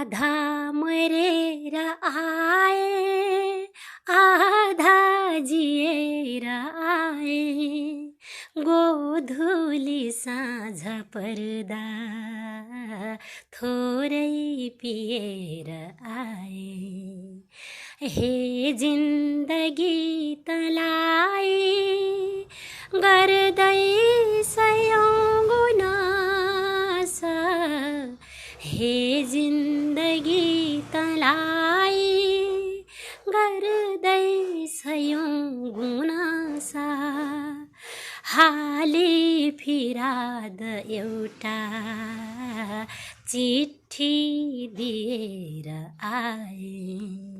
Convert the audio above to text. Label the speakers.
Speaker 1: आधा मरेर आए, आधा जिएर आए, गोधुली साँझ पर्दा थोरै पिएर आए। हे जिन्दगी तँलाई गर्दै सयौं गुनास, हे जिन्दगी तँलाई गर्दै सयौं गुनास। हाली फिराद एउटा चिठी दिएर आए।